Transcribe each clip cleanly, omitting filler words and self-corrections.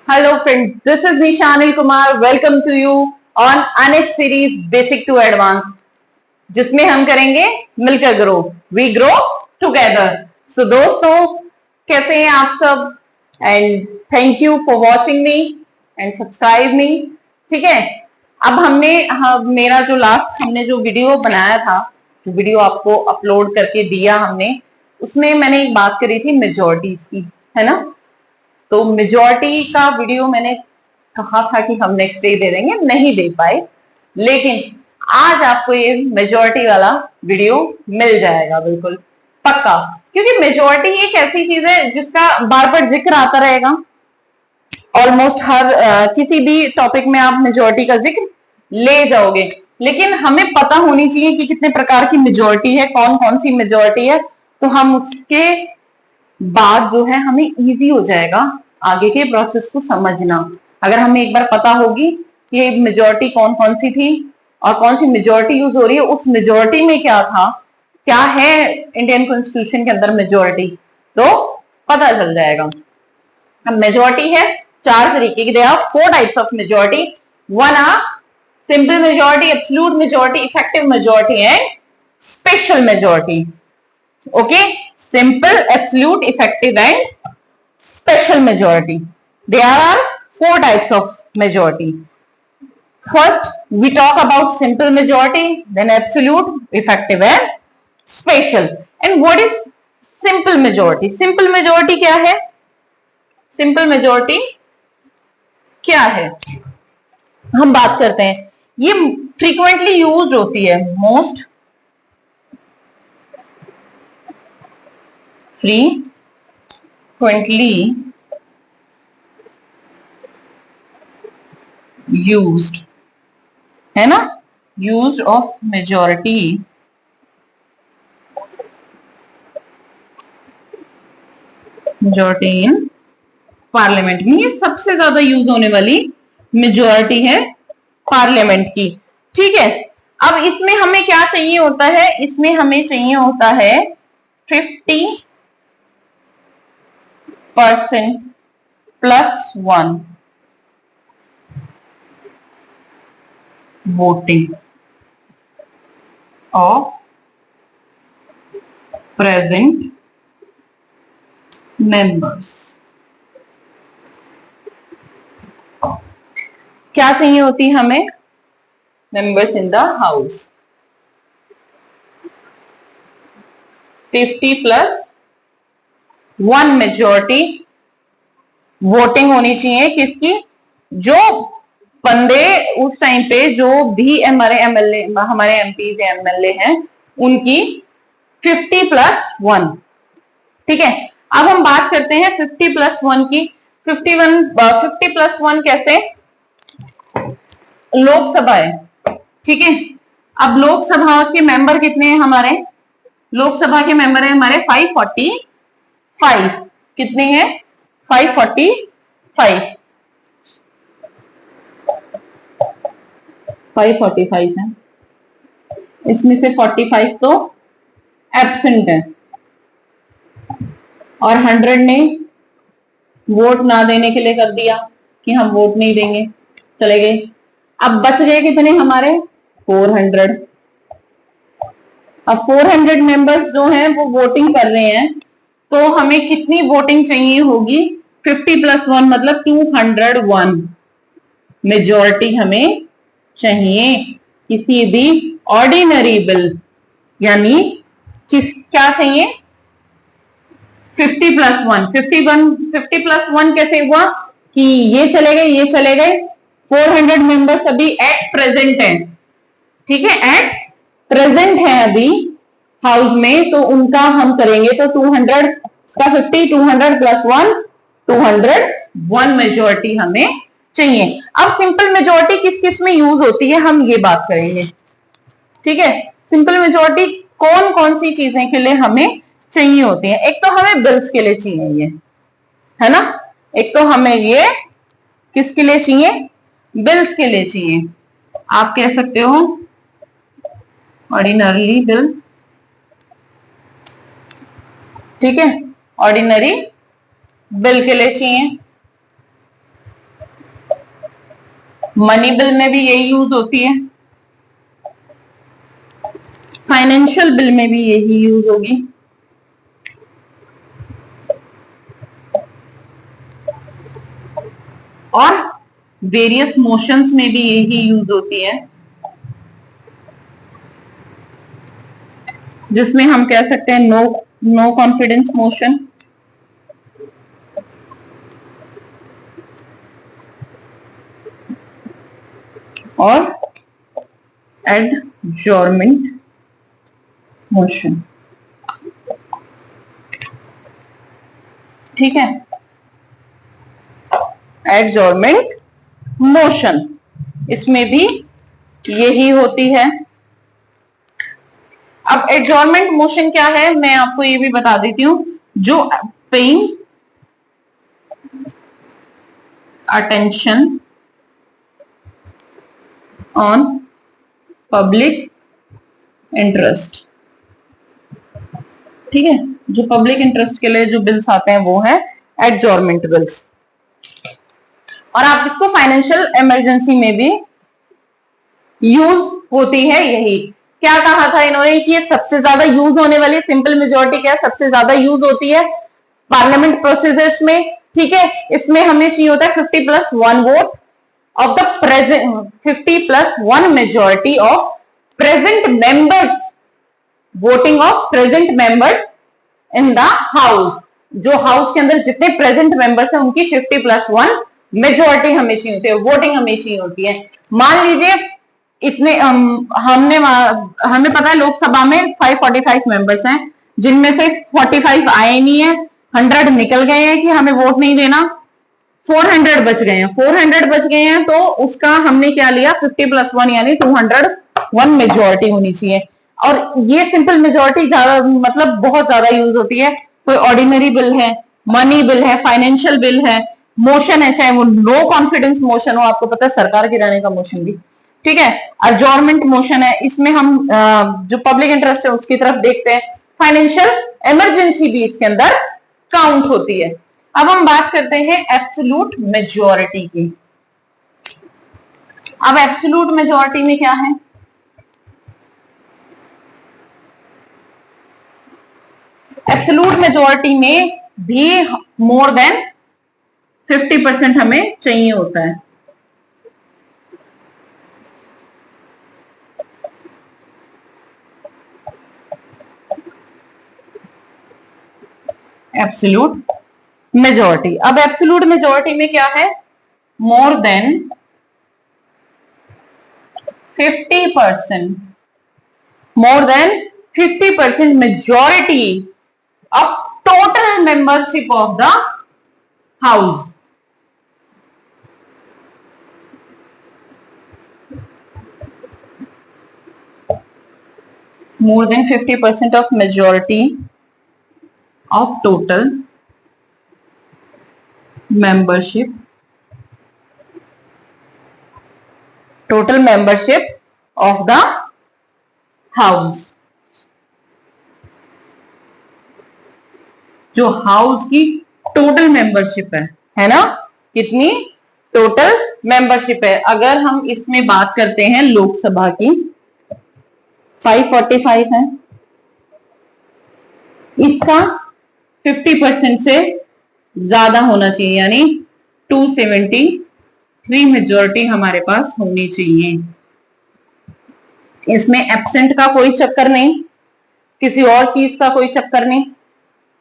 Hello friends, this is Nisha Anil Kumar. Welcome to you on Anish series Basic to Advanced, जिसमें हम करेंगे मिलकर grow, we grow together. सो दोस्तों, कैसे हैं आप सब? And thank you for watching me and subscribe मी। ठीक है, अब मेरा जो लास्ट हमने जो वीडियो बनाया था, जो वीडियो आपको अपलोड करके दिया हमने, उसमें मैंने एक बात करी थी मेजॉरिटीज की, है ना। तो मेजॉरिटी का वीडियो मैंने कहा था कि हम नेक्स्ट डे दे देंगे, नहीं दे पाए, लेकिन आज आपको ये मेजॉरिटी वाला वीडियो मिल जाएगा, बिल्कुल पक्का। क्योंकि मेजॉरिटी एक ऐसी चीज है जिसका बार बार जिक्र आता रहेगा। ऑलमोस्ट हर किसी भी टॉपिक में आप मेजॉरिटी का जिक्र ले जाओगे, लेकिन हमें पता होनी चाहिए कि कितने प्रकार की मेजॉरिटी है, कौन कौन सी मेजॉरिटी है, तो हम उसके बाद जो है हमें इजी हो जाएगा आगे के प्रोसेस को समझना। अगर हमें एक बार पता होगी कि मेजॉरिटी कौन कौन सी थी और कौन सी मेजॉरिटी यूज हो रही है, उस मेजॉरिटी में क्या था, क्या है इंडियन कॉन्स्टिट्यूशन के अंदर मेजॉरिटी, तो पता चल जाएगा। अब मेजॉरिटी है चार तरीके की, there are 4 types of majority. One are simple majority, absolute majority, effective majority and special majority. Okay, simple, absolute, effective and special majority. There are 4 types of majority. First, we talk about simple majority, then absolute, effective and special. And what is simple majority? Simple majority क्या है? Simple majority क्या है? हम बात करते हैं, ये frequently used होती है, most frequently used, है ना, used of majority in parliament में। ये सबसे ज्यादा यूज होने वाली मेजॉरिटी है पार्लियामेंट की। ठीक है, अब इसमें हमें क्या चाहिए होता है? इसमें हमें चाहिए होता है 50% +1 वोटिंग ऑफ प्रेजेंट मेंबर्स। क्या चाहिए होती है हमें? Members in the house 50+1 majority voting होनी चाहिए। किसकी? जो बंदे उस टाइम पे जो भी हमारे एमएलए, हमारे एमपी एमएलए हैं, उनकी 50+1। ठीक है, अब हम बात करते हैं 50+1 की। 50+1 कैसे? लोकसभा है, ठीक है। अब लोकसभा के मेंबर कितने हैं हमारे? लोकसभा के मेंबर है हमारे 545। कितने हैं? 545। 545 है, इसमें से 45 तो एब्सेंट है और 100 ने वोट ना देने के लिए कर दिया कि हम वोट नहीं देंगे, चले गए। अब बच गए कितने हमारे? 400। अब 400 मेंबर्स जो हैं वो वोटिंग कर रहे हैं, तो हमें कितनी वोटिंग चाहिए होगी? 50+1 मतलब 201 मेजॉरिटी हमें चाहिए किसी भी ऑर्डिनरी बिल, यानी क्या चाहिए? 50+1। 50+1 कैसे हुआ कि ये चले गए, ये चले गए, 400 मेंबर्स अभी एट प्रेजेंट हैं, ठीक है, एट प्रेजेंट है अभी हाउस में, तो उनका हम करेंगे तो 200 का 50, 200+1 201 मेजॉरिटी हमें चाहिए। अब सिंपल मेजॉरिटी किस किस में यूज होती है, हम ये बात करेंगे। ठीक है, सिंपल मेजॉरिटी कौन कौन सी चीजें के लिए हमें चाहिए होती है? एक तो हमें बिल्स के लिए चाहिए ये, है ना। एक तो हमें ये किसके लिए चाहिए? बिल्स के लिए चाहिए। आप कह सकते हो ऑर्डिनरी बिल, ठीक है, ऑर्डिनरी बिल के लिए चाहिए, मनी बिल में भी यही यूज होती है, फाइनेंशियल बिल में भी यही यूज होगी, और वेरियस मोशंस में भी यही यूज होती है, जिसमें हम कह सकते हैं नो कॉन्फिडेंस मोशन, और एडजॉर्नमेंट मोशन। ठीक है, एडजॉर्नमेंट मोशन, इसमें भी यही होती है। अब एडजॉर्नमेंट मोशन क्या है, मैं आपको ये भी बता देती हूं, जो paying attention on public interest. ठीक है, जो पब्लिक इंटरेस्ट के लिए जो बिल्स आते हैं वो है एडजॉर्नमेंट बिल्स। और आप इसको फाइनेंशियल इमरजेंसी में भी यूज होती है। यही क्या कहा था इन्होंने कि ये सबसे ज्यादा यूज होने वाली सिंपल मेजोरिटी क्या सबसे ज्यादा यूज होती है पार्लियामेंट प्रोसीजर्स में। ठीक है, इसमें हमें चाहिए होता है 50+1 vote of the present, 50+1 majority of present members, voting of present members in the house. जो हाउस के अंदर जितने प्रेजेंट मेंबर्स हैं उनकी 50+1 मेजोरिटी हमें चाहिए होती है, वोटिंग हमें चाहिए होती है। मान लीजिए इतने हमें पता है लोकसभा में 545 मेंबर्स हैं, जिनमें से 45 आए नहीं है, 100 निकल गए हैं कि हमें वोट नहीं देना, 400 बच गए हैं, 400 बच गए हैं, तो उसका हमने क्या लिया 50+1 यानी 201 मेजोरिटी होनी चाहिए। और ये सिंपल मेजोरिटी ज्यादा मतलब बहुत ज्यादा यूज होती है। कोई ऑर्डिनरी बिल है, मनी बिल है, फाइनेंशियल बिल है, मोशन है, चाहे वो नो कॉन्फिडेंस मोशन हो, आपको पता है सरकार गिराने का मोशन भी। ठीक है, अडजॉर्नमेंट मोशन है, इसमें हम जो पब्लिक इंटरेस्ट है उसकी तरफ देखते हैं। फाइनेंशियल इमरजेंसी भी इसके अंदर काउंट होती है। अब हम बात करते हैं एब्सोल्यूट मेजॉरिटी की। अब एब्सोल्यूट मेजॉरिटी में क्या है, एब्सोल्यूट मेजॉरिटी में भी मोर देन 50% हमें चाहिए होता है। एब्सोल्यूट मेजॉरिटी, अब एब्सोल्यूट मेजॉरिटी में क्या है, more than 50%, more than 50% majority of total membership of the house। more than 50% of majority of total membership, total membership of the house। जो हाउस की टोटल मेंबरशिप है ना, कितनी टोटल मेंबरशिप है। अगर हम इसमें बात करते हैं लोकसभा की 545 है, इसका 50% से ज्यादा होना चाहिए, यानी 273 मेजॉरिटी हमारे पास होनी चाहिए। इसमें एब्सेंट का कोई चक्कर नहीं, किसी और चीज का कोई चक्कर नहीं।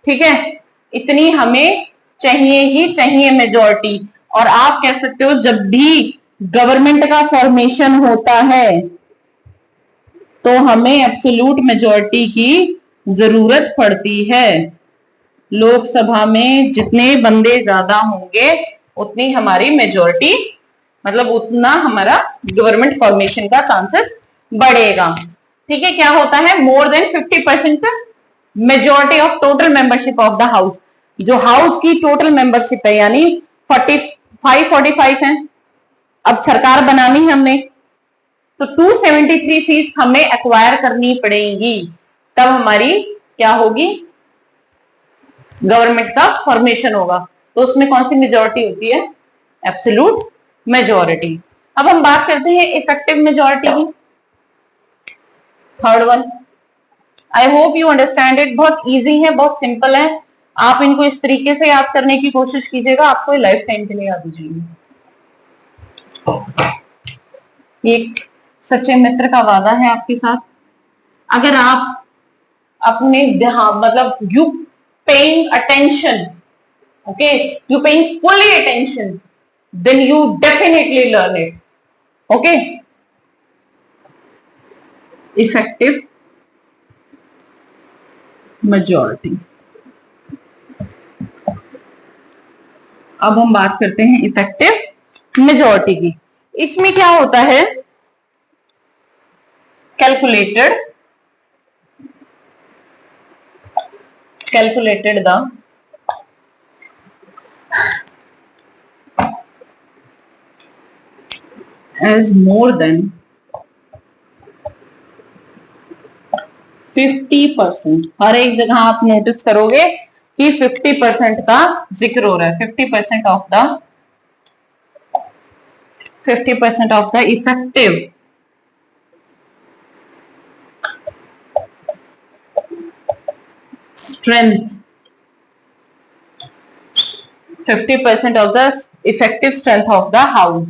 ठीक है, इतनी हमें चाहिए ही चाहिए मेजॉरिटी। और आप कह सकते हो जब भी गवर्नमेंट का फॉर्मेशन होता है तो हमें एब्सोल्यूट मेजॉरिटी की जरूरत पड़ती है। लोकसभा में जितने बंदे ज्यादा होंगे उतनी हमारी मेजॉरिटी, मतलब उतना हमारा गवर्नमेंट फॉर्मेशन का चांसेस बढ़ेगा। ठीक है, क्या होता है, more than 50% majority of total membership of the house. जो हाउस की टोटल मेंबरशिप है यानी 545 है, अब सरकार बनानी है हमने, तो 273 सीट हमें एक्वायर करनी पड़ेगी, तब हमारी क्या होगी, गवर्नमेंट का फॉर्मेशन होगा। तो उसमें कौन सी मेजोरिटी होती है? Absolute majority. अब हम बात करते हैं इफेक्टिव मेजोरिटी की, third one. I hope you understand it. बहुत इजी है, बहुत सिंपल है। आप इनको इस तरीके से याद करने की कोशिश कीजिएगा, आपको लाइफ टाइम के लिए याद हो जाएगी। एक सच्चे मित्र का वादा है आपके साथ, अगर आप अपने ध्यान मतलब you paying attention, okay, you paying fully attention, then you definitely learn it. Okay, effective majority. अब हम बात करते हैं इफेक्टिव मेजॉरिटी की। इसमें क्या होता है? Calculated the as more than 50%। हर एक जगह आप नोटिस करोगे कि 50% का जिक्र हो रहा है। 50% of the effective strength, 50% of the effective strength of the house.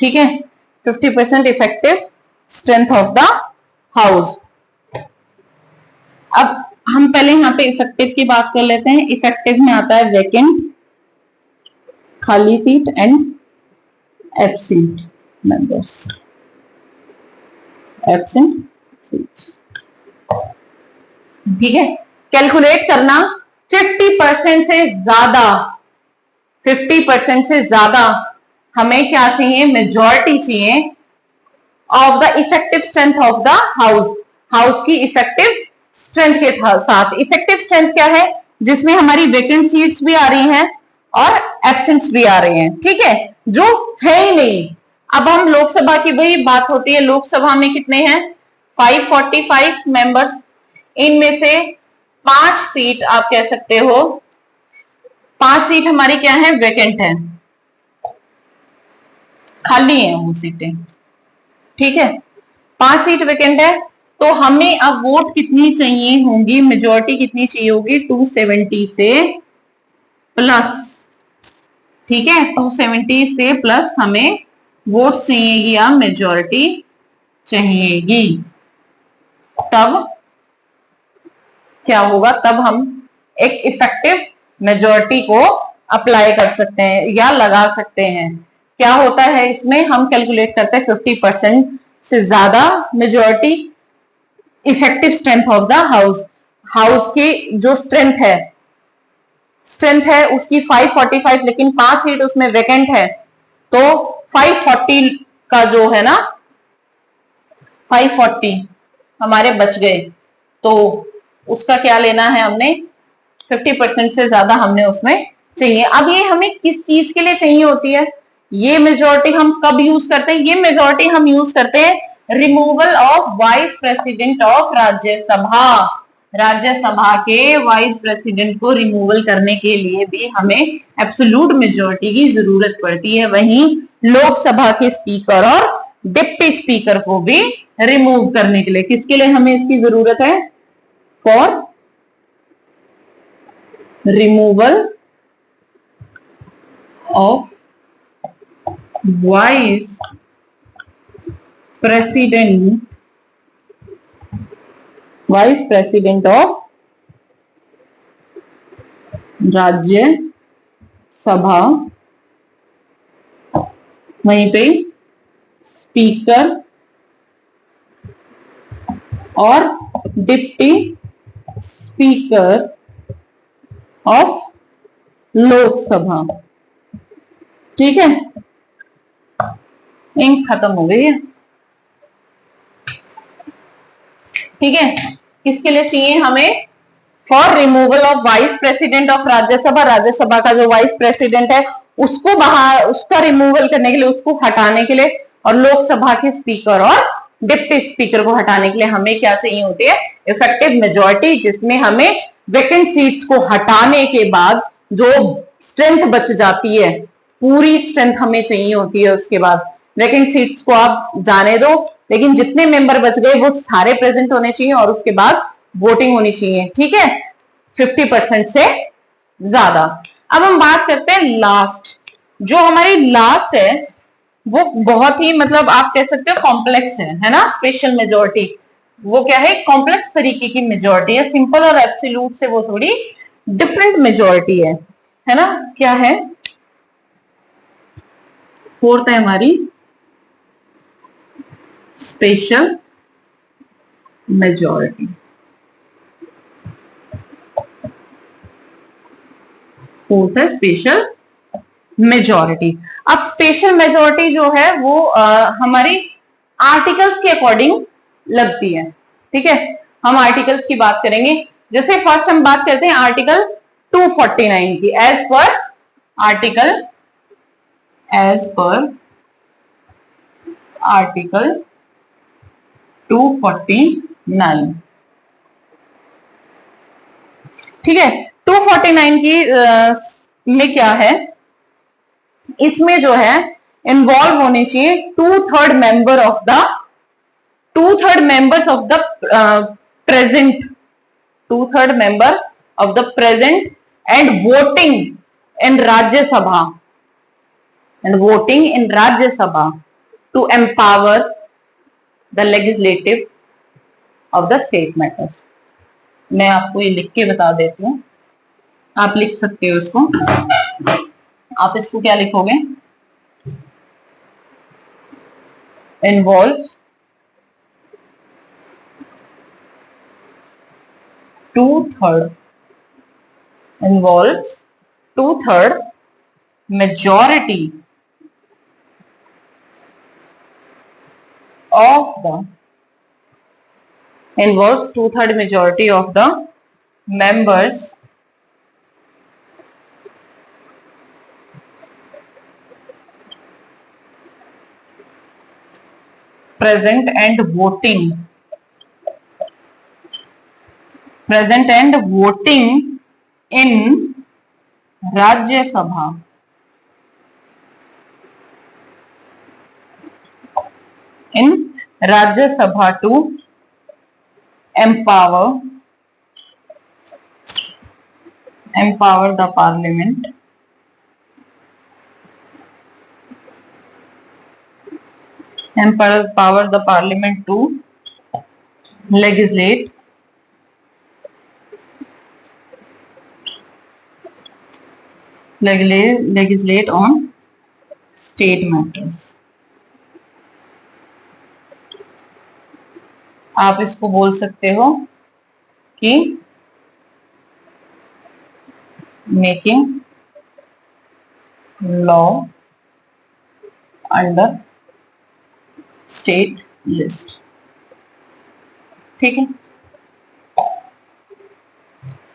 ठीक है, 50% effective strength of the house. अब हम पहले यहाँ पे इफेक्टिव की बात कर लेते हैं। इफेक्टिव में आता है वैकेंट, खाली seat and absent members, absent seats. ठीक है, कैलकुलेट करना 50% से ज्यादा, 50% से ज्यादा हमें क्या चाहिए? मेजॉरिटी चाहिए of the effective strength of the house. House की इफेक्टिव स्ट्रेंथ के साथ। इफेक्टिव स्ट्रेंथ क्या है? जिसमें हमारी वैकेंट सीट्स भी आ रही हैं और एब्सेंट्स भी आ रही हैं। ठीक है, जो है ही नहीं। अब हम लोकसभा की वही बात होती है, लोकसभा में कितने हैं? 545 मेंबर्स। इनमें से 5 सीट आप कह सकते हो, 5 सीट हमारी क्या है? वैकेंट है, खाली है वो सीटें। ठीक है, 5 सीट वैकेंट है, तो हमें अब वोट कितनी चाहिए होंगी? मेजॉरिटी कितनी चाहिए होगी? 270 से प्लस। ठीक है, 270 से प्लस हमें वोट चाहिएगी या मेजॉरिटी चाहिएगी। तब क्या होगा? तब हम एक इफेक्टिव मेजॉरिटी को अप्लाई कर सकते हैं या लगा सकते हैं। क्या होता है इसमें? हम कैलकुलेट करते हैं 50% से ज्यादा majority effective strength of the house. House की जो स्ट्रेंथ है उसकी 545, लेकिन 5 सीट उसमें वैकेंट है, तो 540 का जो है ना, 540 हमारे बच गए, तो उसका क्या लेना है हमने? 50% से ज्यादा हमने उसमें चाहिए। अब ये हमें किस चीज के लिए चाहिए होती है? ये मेजॉरिटी हम कब यूज करते हैं? ये मेजॉरिटी हम यूज करते हैं removal of vice president of Rajya Sabha. Rajya Sabha के वाइस प्रेसिडेंट को रिमूवल करने के लिए भी हमें एब्सोल्यूट मेजॉरिटी की जरूरत पड़ती है। वहीं लोकसभा के स्पीकर और डिप्टी स्पीकर को भी रिमूव करने के लिए किसके लिए हमें इसकी जरूरत है? For removal of vice president of Rajya Sabha, वहीं पे स्पीकर और डिप्टी स्पीकर ऑफ लोकसभा। ठीक है, इंक खत्म हो गई है। ठीक है, किसके लिए चाहिए हमें? For removal of vice president of Rajya Sabha. Rajya Sabha का जो वाइस प्रेसिडेंट है उसको बाहर, उसका रिमूवल करने के लिए, उसको हटाने के लिए, और लोकसभा के स्पीकर और डिप्टी स्पीकर को हटाने के लिए हमें क्या चाहिए होती है? इफेक्टिव मेजोरिटी, जिसमें हमें वैकेंट सीट्स को हटाने के बाद जो स्ट्रेंथ बच जाती है, पूरी स्ट्रेंथ हमें चाहिए होती है। उसके बाद वैकेंट सीट्स को आप जाने दो, लेकिन जितने मेंबर बच गए वो सारे प्रेजेंट होने चाहिए और उसके बाद वोटिंग होनी चाहिए, ठीक है, 50% से ज्यादा। अब हम बात करते हैं लास्ट। जो हमारी लास्ट है वो बहुत ही मतलब आप कह सकते हो कॉम्प्लेक्स है ना, स्पेशल मेजोरिटी। वो क्या है? कॉम्प्लेक्स तरीके की मेजोरिटी है, सिंपल और एब्सोल्यूट से वो थोड़ी डिफरेंट मेजोरिटी है ना। क्या है? फोर्थ है हमारी स्पेशल मेजोरिटी। फोर्थ है स्पेशल मेजोरिटी। अब स्पेशल मेजोरिटी जो है वो हमारी आर्टिकल्स के अकॉर्डिंग लगती है, ठीक है। हम आर्टिकल्स की बात करेंगे। जैसे फर्स्ट हम बात करते हैं आर्टिकल 249 की। एज पर आर्टिकल 249, ठीक है। 249 की में क्या है? इसमें जो है इन्वॉल्व होने चाहिए two third members of the present, two third member of the present and voting in Rajya Sabha to empower the legislative of the state matters. मैं आपको ये लिख के बता देती हूँ, आप लिख सकते हो इसको। आप इसको क्या लिखोगे? Involve two third majority of the members present and voting in Rajya Sabha to empower the parliament to legislate on state matters। आप इसको बोल सकते हो कि making law under state list, ठीक है।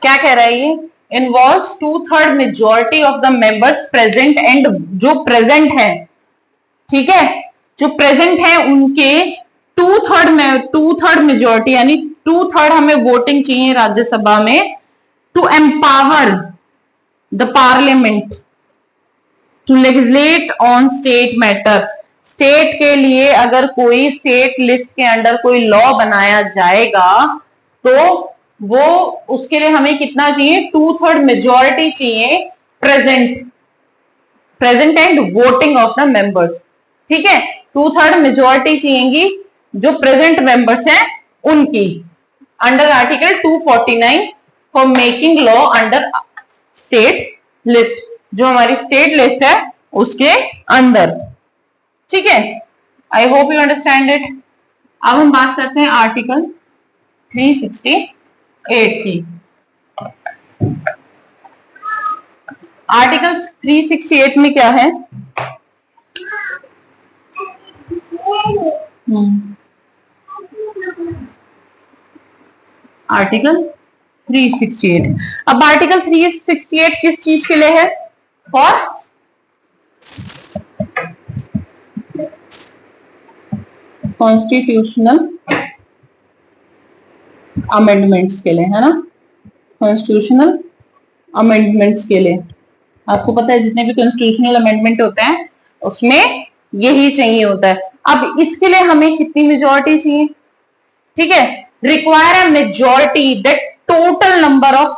क्या कह रहा है ये? Involves 2/3 majority of the members present and, जो प्रेजेंट है, ठीक है, जो प्रेजेंट है उनके 2/3 मेजोरिटी, यानी 2/3 हमें वोटिंग चाहिए राज्यसभा में, to empower the parliament to legislate on state matter. State के लिए अगर कोई स्टेट लिस्ट के अंडर कोई लॉ बनाया जाएगा तो वो उसके लिए हमें कितना चाहिए? 2/3 मेजोरिटी चाहिए, present and voting of the members, ठीक है। 2/3 मेजोरिटी चाहिएगी जो प्रेजेंट मेंबर्स हैं उनकी, under article 249 for making law under state list, जो हमारी स्टेट लिस्ट है उसके अंदर, ठीक है। I hope you understand it. अब हम बात करते हैं आर्टिकल 368 की। आर्टिकल 368 में क्या है? आर्टिकल 368। अब आर्टिकल 368 किस चीज के लिए है? फॉर कॉन्स्टिट्यूशनल अमेंडमेंट्स के लिए, है ना, कॉन्स्टिट्यूशनल अमेंडमेंट्स के लिए। आपको पता है जितने भी कॉन्स्टिट्यूशनल अमेंडमेंट होते हैं उसमें यही चाहिए होता है। अब इसके लिए हमें कितनी मेजोरिटी चाहिए? ठीक है, require a majority that total number of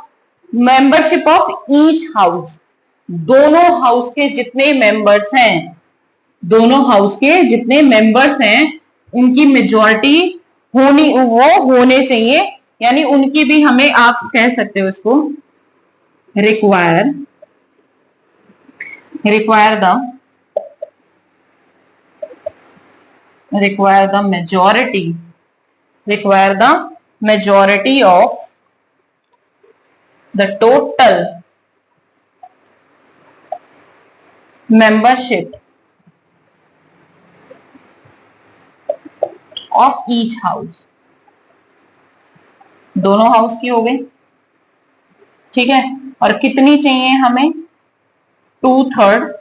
membership of each house, दोनों हाउस के जितने मेंबर्स हैं, दोनों हाउस के जितने मेंबर्स हैं उनकी मेजोरिटी वो होने चाहिए, यानी उनकी भी हमें, आप कह सकते हो इसको, require the majority of the total membership of each house, दोनों हाउस की हो गई, ठीक है। और कितनी चाहिए हमें? 2/3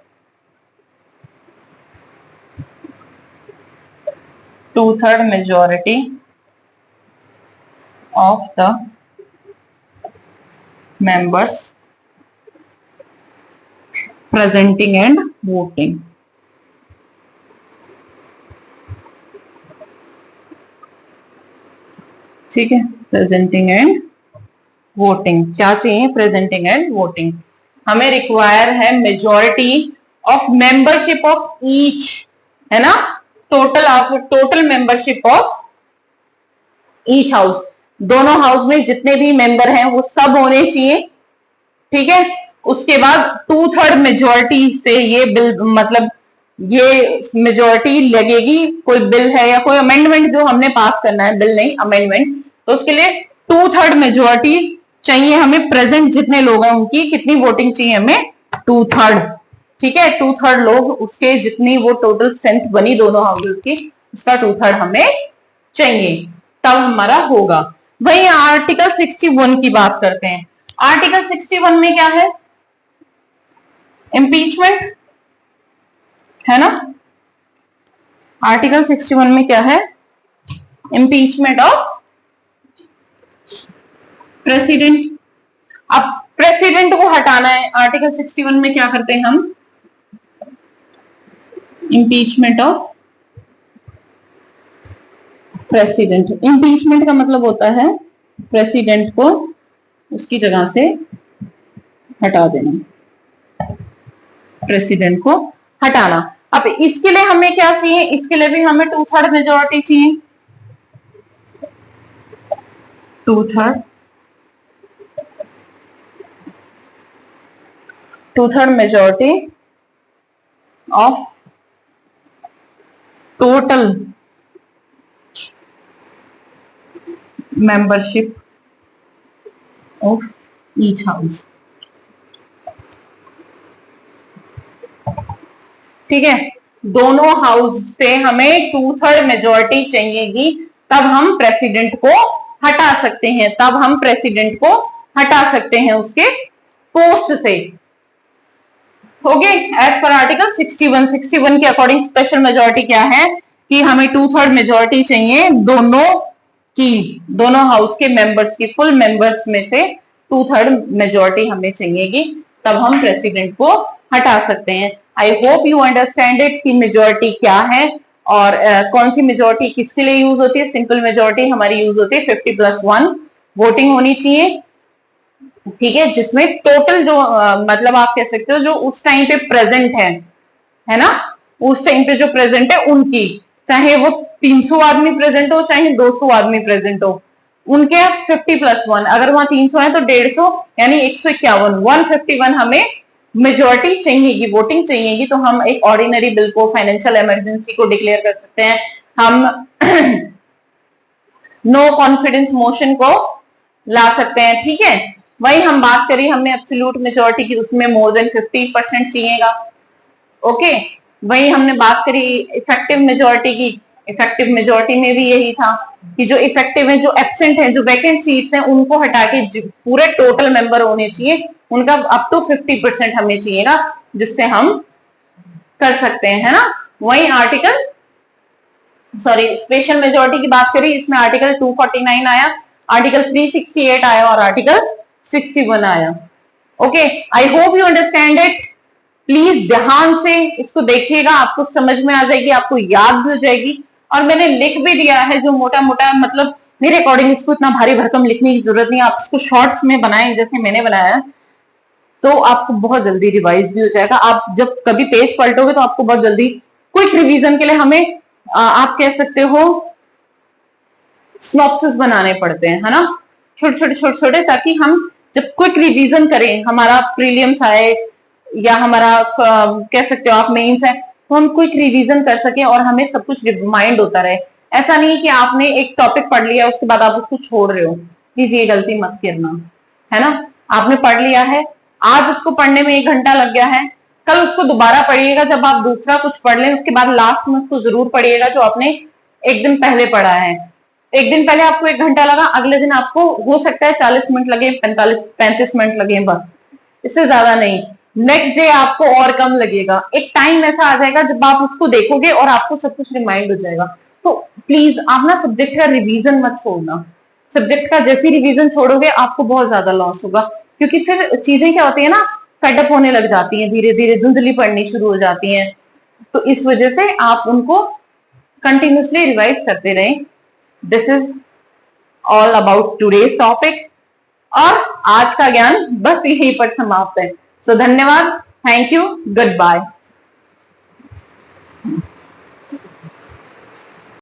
majority of the members presenting and voting. ठीक है, प्रेजेंटिंग एंड वोटिंग क्या चाहिए? Presenting and voting. हमें रिक्वायर है majority of membership of each, है ना, total membership of each house, दोनों हाउस में जितने भी मेंबर हैं वो सब होने चाहिए, ठीक है। उसके बाद 2/3 मेजोरिटी से ये बिल, मतलब ये मेजोरिटी लगेगी, कोई बिल है या कोई अमेंडमेंट जो हमने पास करना है, बिल नहीं अमेंडमेंट, तो उसके लिए 2/3 मेजोरिटी चाहिए हमें। प्रेजेंट जितने लोग हैं उनकी कितनी वोटिंग चाहिए हमें? 2/3, ठीक है। 2/3 लोग, उसके जितनी वो टोटल स्ट्रेंथ बनी दोनों हाउसेस की, उसका 2/3 हमें चाहिए, तब हमारा होगा। वही आर्टिकल 61 की बात करते हैं। आर्टिकल 61 में क्या है? इम्पीचमेंट, है ना। आर्टिकल 61 में क्या है? Impeachment of president. अब प्रेसिडेंट को हटाना है, आर्टिकल 61 में क्या करते हैं हम? Impeachment of president. इम्पीचमेंट का मतलब होता है प्रेसिडेंट को उसकी जगह से हटा देना, प्रेसिडेंट को हटाना। अब इसके लिए हमें क्या चाहिए? इसके लिए भी हमें 2/3 मेजोरिटी चाहिए, 2/3 majority of total membership of each house, ठीक है। दोनों हाउस से हमें 2/3 मेजोरिटी चाहिएगी, तब हम प्रेसिडेंट को हटा सकते हैं, तब हम प्रेसिडेंट को हटा सकते हैं उसके पोस्ट से। ओके, एज पर आर्टिकल 61 के अकॉर्डिंग स्पेशल मेजोरिटी क्या है कि हमें 2/3 मेजोरिटी चाहिए दोनों की, दोनों हाउस के मेंबर्स की, फुल मेंबर्स में से 2/3 मेजोरिटी हमें चाहिएगी, तब हम प्रेसिडेंट को हटा सकते हैं। I hope you understand it कि मेजोरिटी क्या है और कौन सी मेजोरिटी किसके लिए यूज होती है। सिंपल मेजोरिटी हमारी यूज होती है 50+1 वोटिंग होनी चाहिए, ठीक है, जिसमें टोटल जो मतलब आप कह सकते हो जो उस टाइम पे प्रेजेंट है ना, उस टाइम पे जो प्रेजेंट है उनकी, चाहे वो 300 आदमी प्रेजेंट हो चाहे 200 आदमी प्रेजेंट हो, उनके 50+1, अगर वहां 300 है तो 150 यानी 151, 151 हमें मेजोरिटी चाहिएगी, वोटिंग चाहिएगी, तो हम एक ऑर्डिनरी बिल को, फाइनेंशियल इमरजेंसी को डिक्लेयर कर सकते हैं, हम नो कॉन्फिडेंस मोशन को ला सकते हैं, ठीक है। वही हम बात करी हमने एब्सोल्यूट मेजोरिटी की, उसमें मोर देन 50% चाहिएगा, ओके। वही हमने बात करी इफेक्टिव मेजोरिटी की, इफेक्टिव मेजोरिटी में भी यही था कि जो इफेक्टिव है, जो एब्सेंट है, जो वैकेंट सीट्स हैं, उनको हटा के पूरे टोटल मेंबर होने चाहिए, उनका अप टू 50% हमें चाहिएगा, जिससे हम कर सकते हैं, है ना। वही आर्टिकल सॉरी स्पेशल मेजोरिटी की बात करें, इसमें आर्टिकल 249 आया, आर्टिकल 368 आया और आर्टिकल 61 आया। Okay, I hope you understand it. Please ध्यान से इसको देखिएगा, आपको समझ में आ जाएगी, आपको याद भी हो जाएगी। और मैंने लिख भी दिया है जो मोटा मोटा, मतलब मेरे अकॉर्डिंग इसको इतना भारी भरकम लिखने की जरूरत नहीं है, आप इसको शॉर्ट्स में बनाएं जैसे मैंने बनाया, तो आपको बहुत जल्दी रिवाइज भी हो जाएगा। आप जब कभी पेज पलटोगे तो आपको बहुत जल्दी, क्विक रिवीजन के लिए हमें आप कह सकते हो स्नॉप्सिस बनाने पड़ते हैं, है ना, छोटे छोटे छोटे छोटे, ताकि हम जब क्विक रिवीजन करें, हमारा प्रीलियम्स आए या हमारा कह सकते हो आप मेंस है, तो हम क्विक रिवीजन कर सके और हमें सब कुछ रिमाइंड होता रहे। ऐसा नहीं कि आपने एक टॉपिक पढ़ लिया उसके बाद आप उसको छोड़ रहे हो, प्लीज ये गलती मत करना, है ना। आपने पढ़ लिया है, आज उसको पढ़ने में 1 घंटा लग गया है, कल उसको दोबारा पढ़िएगा जब आप दूसरा कुछ पढ़ लें, उसके बाद लास्ट में उसको जरूर पढ़िएगा जो आपने एक दिन पहले पढ़ा है। एक दिन पहले आपको 1 घंटा लगा, अगले दिन आपको हो सकता है 40 मिनट लगे, 35 मिनट लगे, बस इससे ज्यादा नहीं। नेक्स्ट डे आपको और कम लगेगा, एक टाइम ऐसा आ जाएगा जब आप उसको देखोगे और आपको सब कुछ रिमाइंड हो जाएगा। तो प्लीज आप ना सब्जेक्ट का रिवीजन मत छोड़ना, सब्जेक्ट का जैसे रिवीजन छोड़ोगे आपको बहुत ज्यादा लॉस होगा, क्योंकि फिर चीजें क्या होती है ना, फेडअप होने लग जाती हैं, धीरे धीरे धुंधली पड़नी शुरू हो जाती हैं। तो इस वजह से आप उनको कंटिन्यूसली रिवाइज करते रहें। This is all about today's topic, और आज का ज्ञान बस यहीं पर समाप्त है। सो धन्यवाद, थैंक यू, गुड बाय।